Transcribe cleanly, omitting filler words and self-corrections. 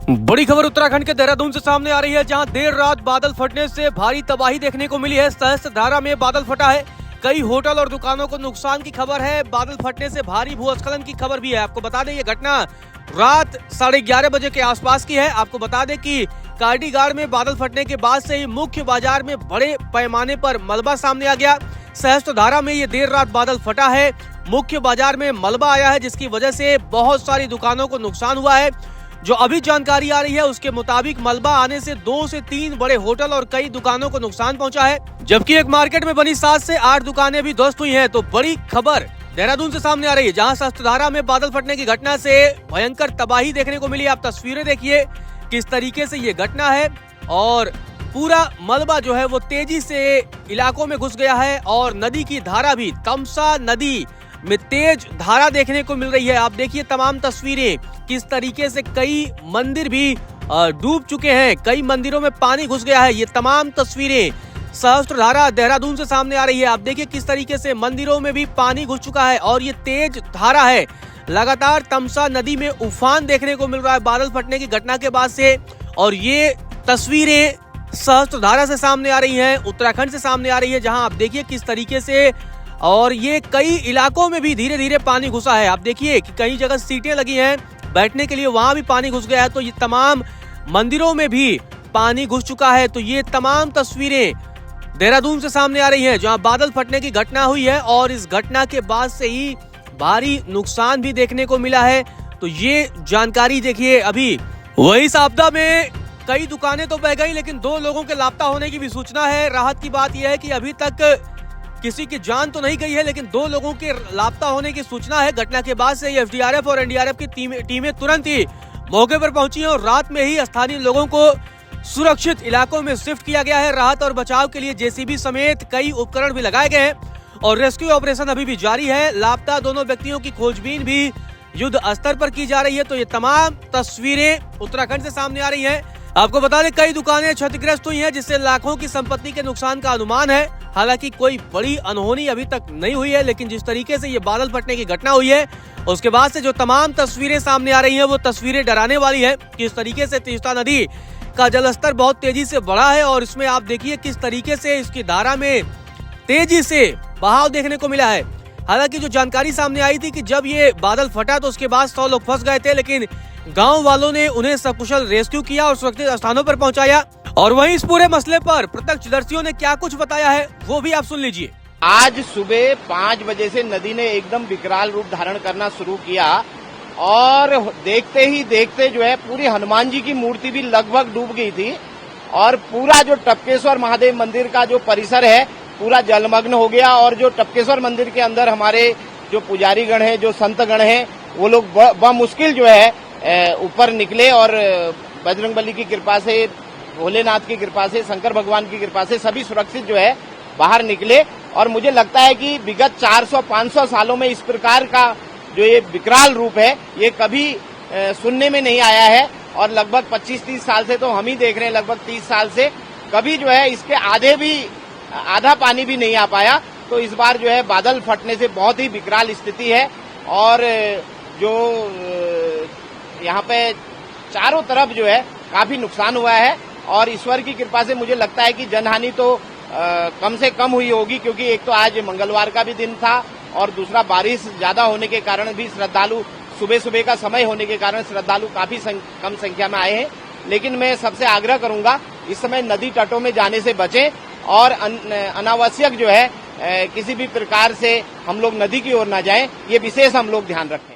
बड़ी खबर उत्तराखंड के देहरादून से सामने आ रही है, जहां देर रात बादल फटने से भारी तबाही देखने को मिली है। सहस्त्रधारा में बादल फटा है, कई होटल और दुकानों को नुकसान की खबर है। बादल फटने से भारी भूस्खलन की खबर भी है। आपको बता दें, ये घटना रात 11:30 बजे के आसपास की है। आपको बता दें कि कार्डीगाड़ में बादल फटने के बाद से ही मुख्य बाजार में बड़े पैमाने पर मलबा सामने आ गया। सहस्त्रधारा में ये देर रात बादल फटा है, मुख्य बाजार में मलबा आया है, जिसकी वजह से बहुत सारी दुकानों को नुकसान हुआ है। जो अभी जानकारी आ रही है उसके मुताबिक मलबा आने से 2 से 3 बड़े होटल और कई दुकानों को नुकसान पहुंचा है, जबकि एक मार्केट में बनी 7 से 8 दुकानें भी ध्वस्त हुई हैं। तो बड़ी खबर देहरादून से सामने आ रही है, जहां सहस्त्रधारा में बादल फटने की घटना से भयंकर तबाही देखने को मिली। आप तस्वीरें देखिए किस तरीके से ये घटना है, और पूरा मलबा जो है वो तेजी से इलाकों में घुस गया है, और नदी की धारा भी, तमसा नदी में तेज धारा देखने को मिल रही है। आप देखिए तमाम तस्वीरें किस तरीके से कई मंदिर भी डूब चुके हैं, कई मंदिरों में पानी घुस गया है। ये तमाम तस्वीरें सहस्त्रधारा देहरादून से सामने आ रही है। आप देखिए किस तरीके से मंदिरों में भी पानी घुस चुका है, और ये तेज धारा है। लगातार तमसा नदी में उफान देखने को मिल रहा है बादल फटने की घटना के बाद से, और ये तस्वीरें सहस्त्रधारा से सामने आ रही हैं, उत्तराखंड से सामने आ रही है, जहां आप देखिए किस तरीके से, और ये कई इलाकों में भी धीरे धीरे पानी घुसा है। आप देखिए कि कई जगह सीटें लगी हैं बैठने के लिए, वहां भी पानी घुस गया है। तो ये तमाम मंदिरों में भी पानी घुस चुका है। तो ये तमाम तस्वीरें देहरादून से सामने आ रही हैं, जहां बादल फटने की घटना हुई है, और इस घटना के बाद से ही भारी नुकसान भी देखने को मिला है। तो ये जानकारी देखिए। अभी वही इस आपदा में कई दुकानें तो बह गई, लेकिन 2 लोगों के लापता होने की भी सूचना है। राहत की बात यह है कि अभी तक किसी की जान तो नहीं गई है, लेकिन 2 लोगों के लापता होने की सूचना है। घटना के बाद से एसडीआरएफ और एनडीआरएफ की टीमें तुरंत ही मौके पर पहुंची हैं, और रात में ही स्थानीय लोगों को सुरक्षित इलाकों में शिफ्ट किया गया है। राहत और बचाव के लिए जेसीबी समेत कई उपकरण भी लगाए गए हैं, और रेस्क्यू ऑपरेशन अभी भी जारी है। लापता दोनों व्यक्तियों की खोजबीन भी युद्ध स्तर पर की जा रही है। तो ये तमाम तस्वीरें उत्तराखंड से सामने आ रही है। आपको बता दें, कई दुकानें क्षतिग्रस्त हुई हैं, जिससे लाखों की संपत्ति के नुकसान का अनुमान है। हालांकि कोई बड़ी अनहोनी अभी तक नहीं हुई है, लेकिन जिस तरीके से ये बादल फटने की घटना हुई है, उसके बाद से जो तमाम तस्वीरें सामने आ रही हैं, वो तस्वीरें डराने वाली है। किस तरीके से तीस्ता नदी का जलस्तर बहुत तेजी से बढ़ा है, और इसमें आप देखिए किस तरीके से इसकी धारा में तेजी से बहाव देखने को मिला है। हालांकि जो जानकारी सामने आई थी कि जब ये बादल फटा तो उसके बाद 100 लोग फंस गए थे, लेकिन गांव वालों ने उन्हें सकुशल रेस्क्यू किया और सुरक्षित स्थानों पर पहुंचाया। और वहीं इस पूरे मसले पर प्रत्यक्षदर्शियों ने क्या कुछ बताया है, वो भी आप सुन लीजिए। आज सुबह 5 बजे से नदी ने एकदम विकराल रूप धारण करना शुरू किया, और देखते ही देखते जो है पूरी हनुमान जी की मूर्ति भी लगभग डूब गई थी, और पूरा जो टपकेश्वर महादेव मंदिर का जो परिसर है पूरा जलमग्न हो गया। और जो टपकेश्वर मंदिर के अंदर हमारे जो पुजारी गण हैं, जो संत गण हैं, वो लोग बमुश्किल जो है ऊपर निकले, और बजरंगबली की कृपा से, भोलेनाथ की कृपा से, शंकर भगवान की कृपा से सभी सुरक्षित जो है बाहर निकले। और मुझे लगता है कि विगत 400-500 सालों में इस प्रकार का जो ये विकराल रूप है, ये कभी सुनने में नहीं आया है। और लगभग 25-30 साल से तो हम ही देख रहे हैं, लगभग 30 साल से कभी जो है इसके आधा पानी भी नहीं आ पाया। तो इस बार जो है बादल फटने से बहुत ही विकराल स्थिति है, और जो यहाँ पे चारों तरफ जो है काफी नुकसान हुआ है। और ईश्वर की कृपा से मुझे लगता है कि जनहानि तो कम से कम हुई होगी, क्योंकि एक तो आज मंगलवार का भी दिन था, और दूसरा बारिश ज्यादा होने के कारण भी श्रद्धालु, सुबह का समय होने के कारण श्रद्धालु काफी कम संख्या में आए हैं। लेकिन मैं सबसे आग्रह करूंगा, इस समय नदी तटों में जाने से बचें, और अनावश्यक जो है किसी भी प्रकार से हम लोग नदी की ओर न जाएं, ये विशेष हम लोग ध्यान रखें।